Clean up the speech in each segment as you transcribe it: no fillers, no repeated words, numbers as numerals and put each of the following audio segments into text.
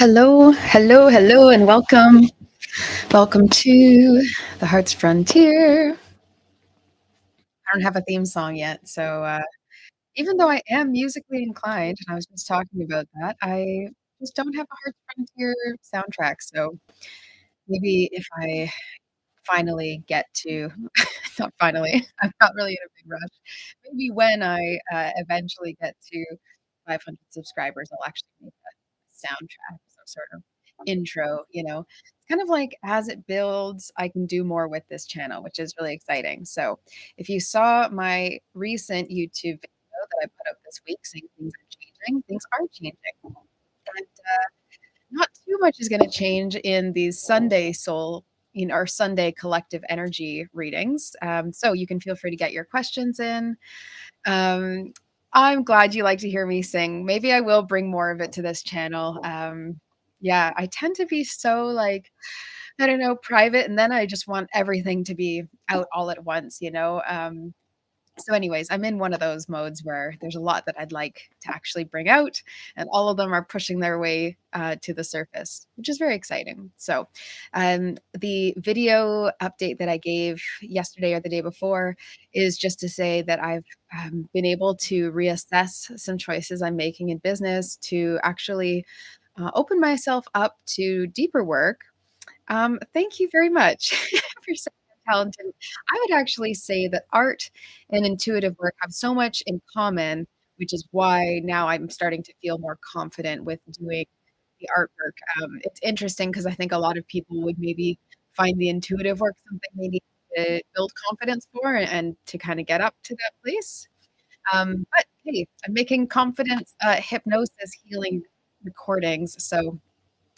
Hello, hello, hello, and welcome. Welcome to the Heart's Frontier. I don't have a theme song yet, so even though I am musically inclined, and I was just talking about that, I just don't have a Heart's Frontier soundtrack. So maybe if I finally get to, not finally, I'm not really in a big rush. Maybe when I eventually get to 500 subscribers, I'll actually make a soundtrack, some sort of intro, It's kind of like as it builds, I can do more with this channel, which is really exciting. So if you saw my recent YouTube video that I put up this week saying things are changing. And not too much is going to change in these Sunday soul, our Sunday collective energy readings. So you can feel free to get your questions in. Um, I'm glad you like to hear me sing. Maybe I will bring more of it to this channel. Yeah, I tend to be so like, I don't know, private, and then I just want everything to be out all at once. So anyways, I'm in one of those modes where there's a lot that I'd like to actually bring out, and all of them are pushing their way to the surface, which is very exciting. So, the video update that I gave yesterday or the day before is just to say that I've been able to reassess some choices I'm making in business to actually open myself up to deeper work. Thank you very much for saying I'm talented. I would actually say that art and intuitive work have so much in common, which is why now I'm starting to feel more confident with doing the artwork. It's interesting because I think a lot of people would maybe find the intuitive work something they need to build confidence for and to kind of get up to that place. But hey, I'm making confidence hypnosis healing recordings. So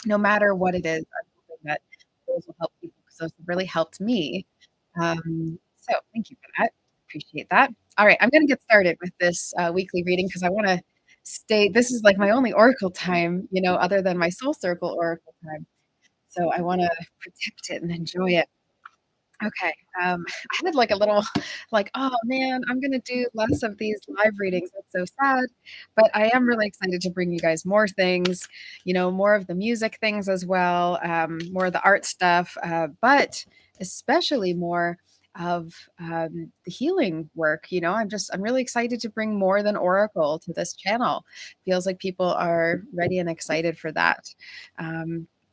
no matter what it is, I'm hoping that those will help people because those have really helped me. So thank you for that. Appreciate that. All right, I'm going to get started with this weekly reading because I want to stay. This is like my only oracle time, other than my soul circle oracle time. So I want to protect it and enjoy it. Okay. I had like a little like, oh man, I'm gonna do less of these live readings. That's so sad. But I am really excited to bring you guys more things, more of the music things as well, more of the art stuff, but especially more of the healing work. I'm really excited to bring more than Oracle to this channel. Feels like people are ready and excited for that.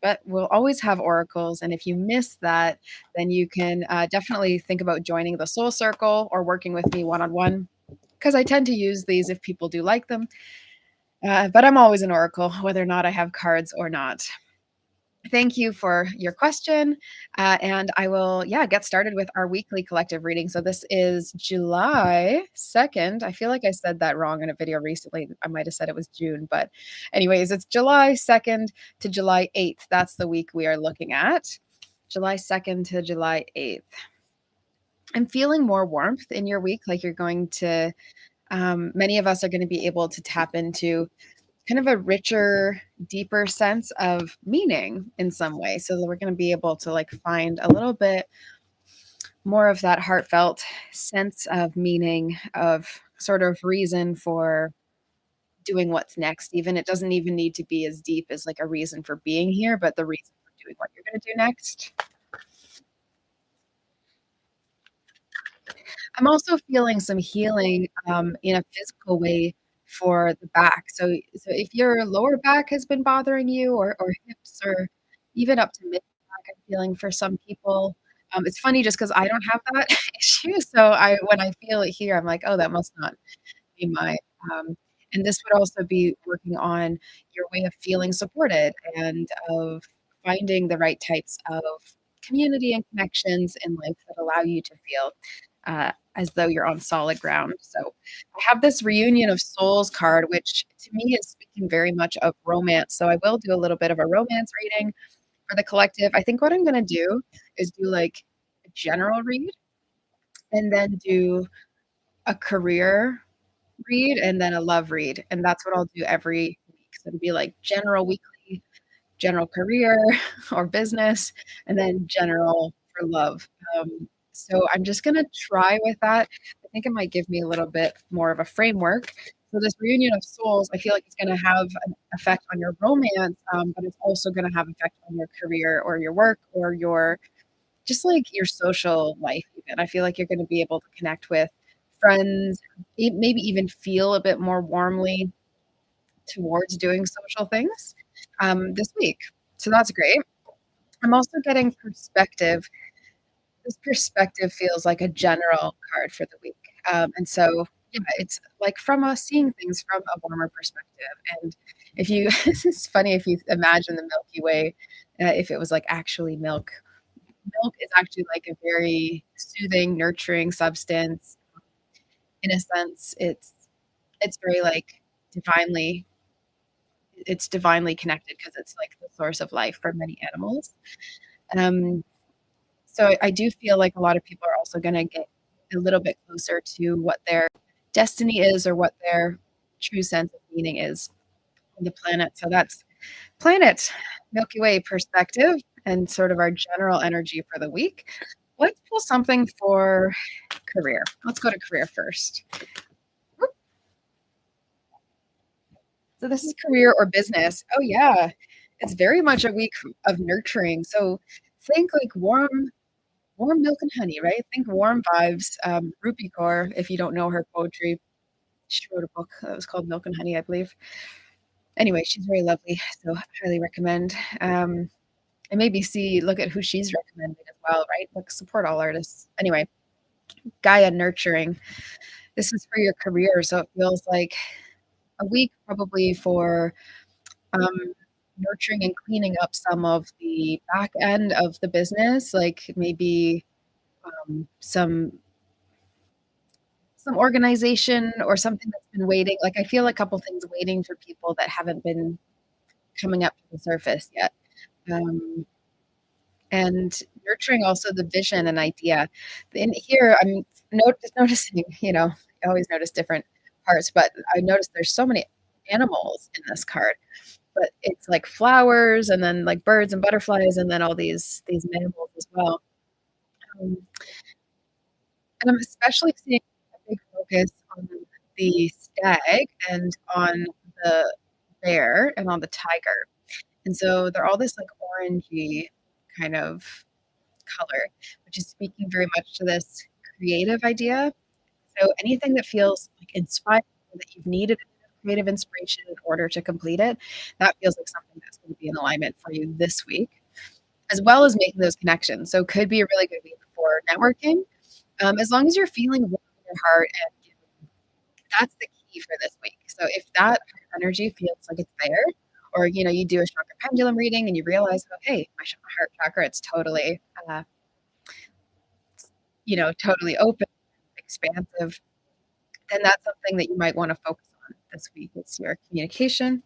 But we'll always have oracles. And if you miss that, then you can definitely think about joining the Soul Circle or working with me one on one because I tend to use these if people do like them. But I'm always an oracle, whether or not I have cards or not. Thank you for your question. And I will, yeah, get started with our weekly collective reading. So this is July 2nd. I feel like I said that wrong in a video recently. I might have said it was June, but anyways, it's July 2nd to July 8th. That's the week we are looking at. July 2nd to July 8th. I'm feeling more warmth in your week, like you're going to, many of us are going to be able to tap into kind of a richer, deeper sense of meaning in some way. So that we're going to be able to like find a little bit more of that heartfelt sense of meaning, of sort of reason for doing what's next. Even it doesn't even need to be as deep as like a reason for being here, but the reason for doing what you're going to do next. I'm also feeling some healing in a physical way for the back. So if your lower back has been bothering you or hips or even up to mid back, I'm feeling for some people. It's funny just because I don't have that issue. So I when I feel it here, I'm like, oh, that must not be mine. Um, and this would also be working on your way of feeling supported and of finding the right types of community and connections in life that allow you to feel as though you're on solid ground. So I have this reunion of souls card, which to me is speaking very much of romance. So I will do a little bit of a romance reading for the collective. I think what I'm going to do is do like a general read and then do a career read and then a love read. And that's what I'll do every week. So it'll be like general weekly, general career or business, and then general for love. So I'm just gonna try with that. I think it might give me a little bit more of a framework. So this reunion of souls, I feel like it's gonna have an effect on your romance, but it's also gonna have effect on your career or your work or your just like your social life even. I feel like you're gonna be able to connect with friends, maybe even feel a bit more warmly towards doing social things this week. So that's great. I'm also getting perspective. This perspective feels like a general card for the week. And so, yeah, it's like from a seeing things from a warmer perspective. And if you, it's funny if you imagine the Milky Way, if it was like actually milk. Milk is actually like a very soothing, nurturing substance. In a sense, it's very like divinely it's divinely connected because it's like the source of life for many animals. Um, so I do feel like a lot of people are also going to get a little bit closer to what their destiny is or what their true sense of meaning is on the planet. So that's planet Milky Way perspective and sort of our general energy for the week. Let's pull something for career. Let's go to career first. So this is career or business. Oh yeah. It's very much a week of nurturing. So think like warm milk and honey, right? Think warm vibes. Rupi Kaur, if you don't know her poetry, she wrote a book that was called Milk and Honey, I believe. Anyway, she's very lovely, so highly recommend. And maybe see, look at who she's recommending as well, right? Like support all artists. Anyway, Gaia nurturing. This is for your career, so it feels like a week probably for um, nurturing and cleaning up some of the back end of the business, like maybe some organization or something that's been waiting. Like I feel a couple things waiting for people that haven't been coming up to the surface yet. Um, and nurturing also the vision and idea. In here, I'm noticing, I always notice different parts, but I noticed there's so many animals in this card. But it's like flowers and then like birds and butterflies and then all these mammals as well. Um, and I'm especially seeing a big focus on the stag and on the bear and on the tiger. And so they're all this like orangey kind of color, which is speaking very much to this creative idea. So anything that feels like inspired that you've needed a bit of creative inspiration in order to complete it, that feels like something that's going to be in alignment for you this week, as well as making those connections. So could be a really good week for networking, as long as you're feeling warm in your heart and giving. That's the key for this week. So if that energy feels like it's there, or you do a chakra pendulum reading and you realize, oh, hey, my heart chakra, it's totally, totally open, expansive, then that's something that you might want to focus on this week. It's your communication.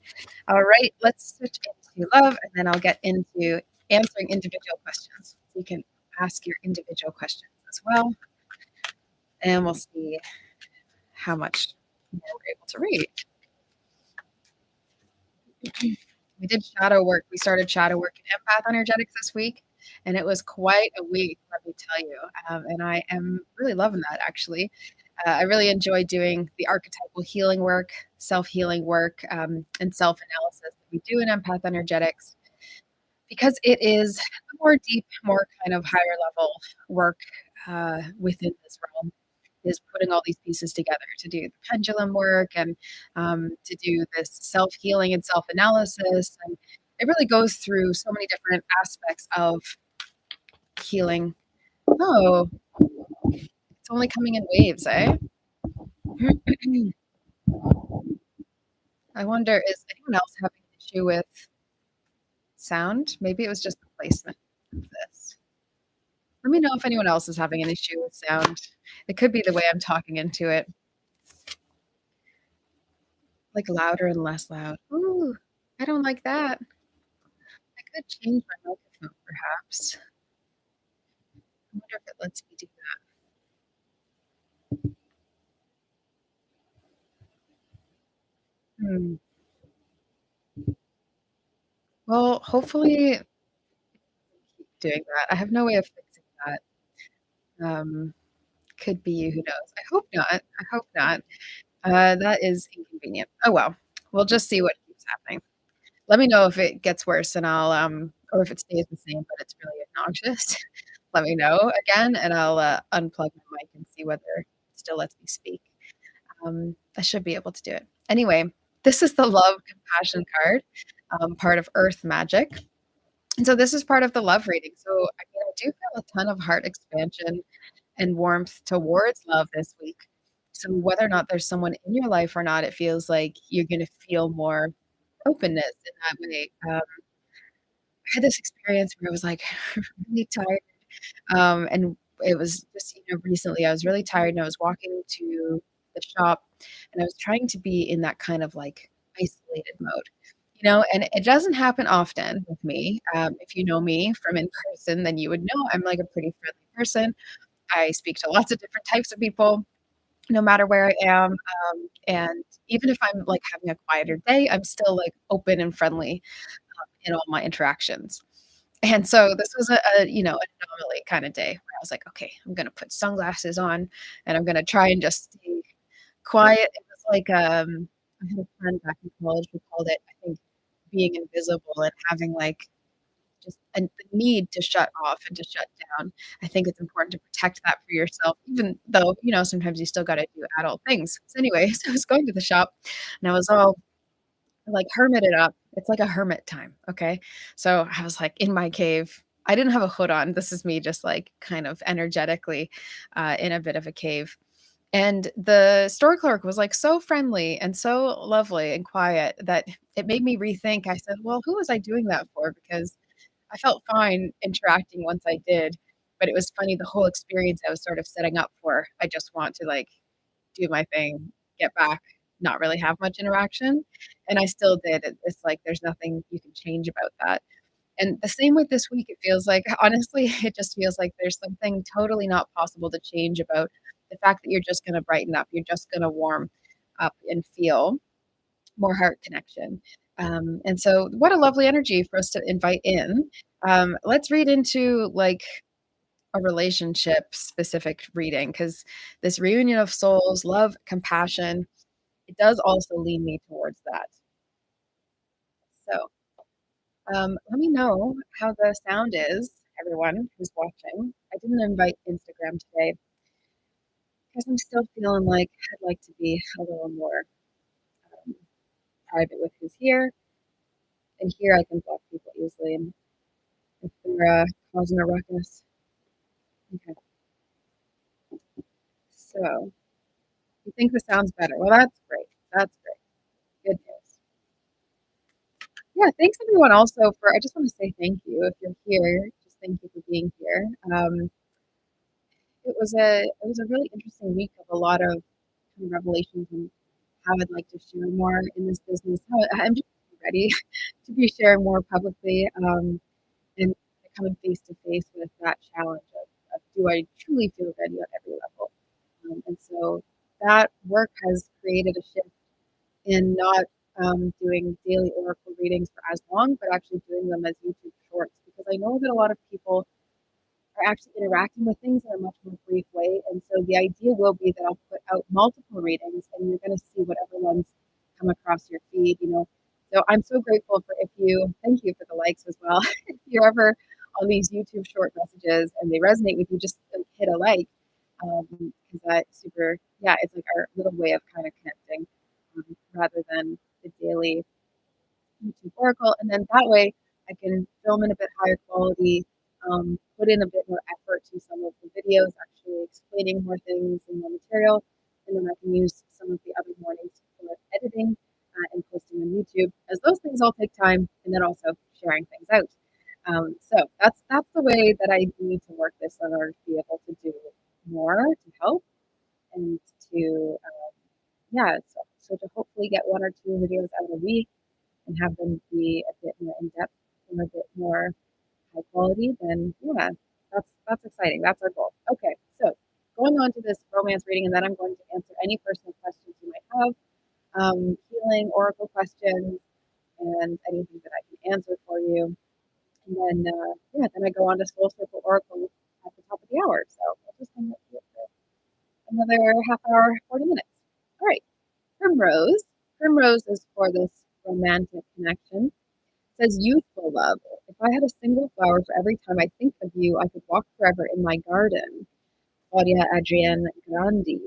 All right, let's switch into love, and then I'll get into answering individual questions. So you can ask your individual questions as well, and we'll see how much more we're able to read. We did shadow work. We started shadow work in empath energetics this week, and it was quite a week, let me tell you. And I am really loving that actually. I really enjoy doing the archetypal healing work, self healing work, and self analysis that we do in empath energetics because it is more deep, more kind of higher level work within this realm. Is putting all these pieces together to do the pendulum work and to do this self healing and self analysis. And it really goes through so many different aspects of healing. Oh, it's only coming in waves, eh? I wonder, is anyone else having an issue with sound? Maybe it was just the placement of this. Let me know if anyone else is having an issue with sound. It could be the way I'm talking into it, like louder and less loud. Ooh, I don't like that. I could change my microphone perhaps. I wonder if it lets me do that. Well, hopefully keep doing that. I have no way of fixing that. Um, could be, who knows? I hope not. I hope not. That is inconvenient. Oh, well. We'll just see what keeps happening. Let me know if it gets worse and I'll, or if it stays the same, but it's really obnoxious. Let me know again, and I'll, unplug my mic and see whether it still lets me speak. I should be able to do it. Anyway, this is the love compassion card, part of Earth Magic. And so this is part of the love reading. So I mean, I do feel a ton of heart expansion and warmth towards love this week. So whether or not there's someone in your life or not, it feels like you're going to feel more openness in that way. I had this experience where I was like really tired, and it was just recently I was really tired and I was walking to the shop and I was trying to be in that kind of like isolated mode. And it doesn't happen often with me. If you know me from in person, then you would know I'm like a pretty friendly person. I speak to lots of different types of people, no matter where I am. And even if I'm like having a quieter day, I'm still like open and friendly in all my interactions. And so this was an anomaly kinda day where I was like, "Okay, I'm gonna put sunglasses on, and I'm gonna try and just stay quiet." It was like, I had a friend back in college who called it, I think, being invisible and having, like, just the need to shut off and to shut down. I think it's important to protect that for yourself, even though, sometimes you still gotta do adult things. So anyway, so I was going to the shop, and I was all like, hermited up. It's like a hermit time, okay? So, I was, like, in my cave. I didn't have a hood on. This is me just, like, kind of energetically, in a bit of a cave. And the store clerk was, like, so friendly and so lovely and quiet that it made me rethink. I said, "Well, who was I doing that for?" Because I felt fine interacting once I did, but it was funny, the whole experience I was sort of setting up for. I just want to, like, do my thing, get back, not really have much interaction, and I still did. It's like there's nothing you can change about that. And the same with this week, it feels like honestly, it just feels like there's something totally not possible to change about the fact that you're just gonna brighten up, you're just gonna warm up and feel more heart connection. And so what a lovely energy for us to invite in. Let's read into, like, a relationship specific reading because this reunion of souls, love, compassion, it does also lean me towards that. So, let me know how the sound is, everyone who's watching. I didn't invite Instagram today because I'm still feeling like I'd like to be a little more um, private with who's here. And here I can block people easily and if they're causing a ruckus. Okay, so you think the sound's better? Well, that's great. That's great. Good news. Yeah, thanks everyone also for I just want to say thank you if you're here. Just thank you for being here. It was a really interesting week of a lot of kind of revelations and how I'd like to share more in this business. How I'm just ready to be sharing more publicly and coming face to face with that challenge of do I truly feel ready on every level? And so that work has created a shift in not doing daily oracle readings for as long, but actually doing them as YouTube shorts because I know that a lot of people are actually interacting with things in a much more brief way. And so the idea will be that I'll put out multiple readings and you're going to see whatever ones come across your feed. So I'm so grateful for if you, thank you for the likes as well. If you're ever on these YouTube short messages and they resonate with you, just like, hit a like. Because that's super, yeah, it's like our little way of kind of connecting rather than the daily YouTube Oracle, and then that way I can film in a bit higher quality, put in a bit more effort to some of the videos, actually explaining more things and more material, and then I can use some of the other mornings for editing and posting on YouTube, as those things all take time, and then also sharing things out. So that's the way that I need to work this in order to be able to do more to help and to yeah, so to hopefully get one or two videos out a week and have them be a bit more in depth and a bit more high quality, then yeah, that's exciting. That's our goal. Okay, so going on to this romance reading, and then I'm going to answer any personal questions you might have, healing, oracle questions, and anything that I can answer for you. And then yeah, then I go on to Soul Circle Oracle at the top of the hour, so we'll just hang out here for another half hour, 40 minutes. All right, primrose. Primrose is for this romantic connection. It says youthful love. If I had a single flower for every time I think of you, I could walk forever in my garden. Claudia Adrienne Grandi.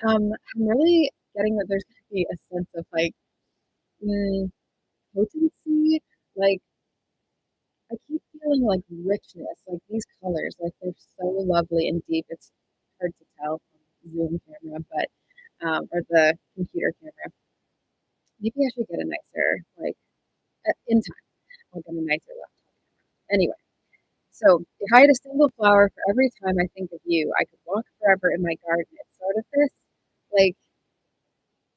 I'm really getting that there's going to be a sense of like mm, potency. Like I keep feeling like richness, like these colors, like they're so lovely and deep. It's hard to tell from the Zoom camera, but or the computer camera. Maybe I should get a nicer, like in time, I'll get a nicer laptop camera. Anyway, so if I had a single flower for every time I think of you, I could walk forever in my garden. It's sort of this like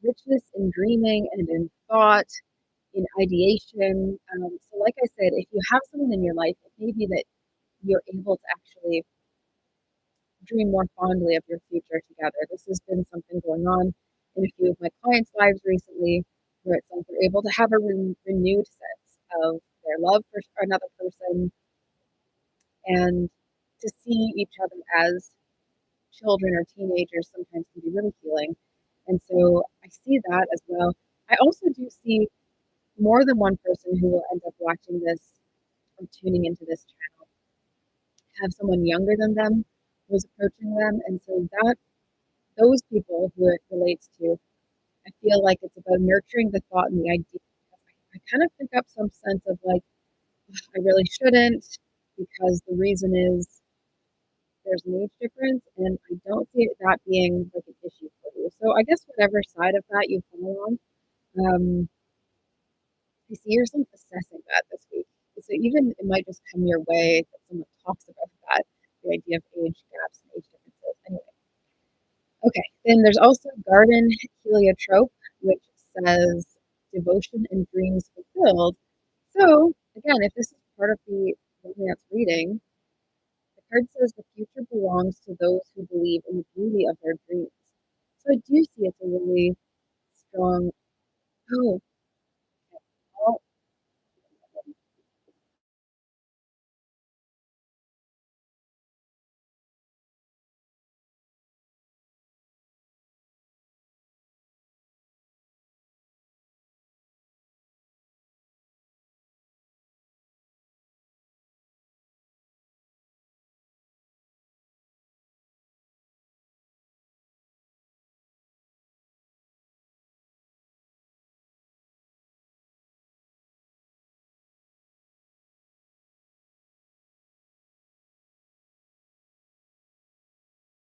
richness in dreaming and in thought, in ideation. So, like I said, if you have someone in your life, it may be that you're able to actually dream more fondly of your future together. This has been something going on in a few of my clients' lives recently, where it's like they're able to have a renewed sense of their love for another person and to see each other as children or teenagers sometimes can be really healing. And so I see that as well. I also do see more than one person who will end up watching this or tuning into this channel have someone younger than them who's approaching them. And so that those people who it relates to, I feel like it's about nurturing the thought and the idea. I kind of pick up some sense of like, I really shouldn't because the reason is there's an age difference, and I don't see that being like an issue for you. So I guess whatever side of that you fall on, um, I see yourself assessing that this week. So even it might just come your way that someone talks about that, the idea of age gaps and age differences. Anyway, okay. Then there's also garden heliotrope, which says devotion and dreams fulfilled. So again, if this is part of the romance reading, the card says the future belongs to those who believe in the beauty of their dreams. So I do see it's a really strong. Oh,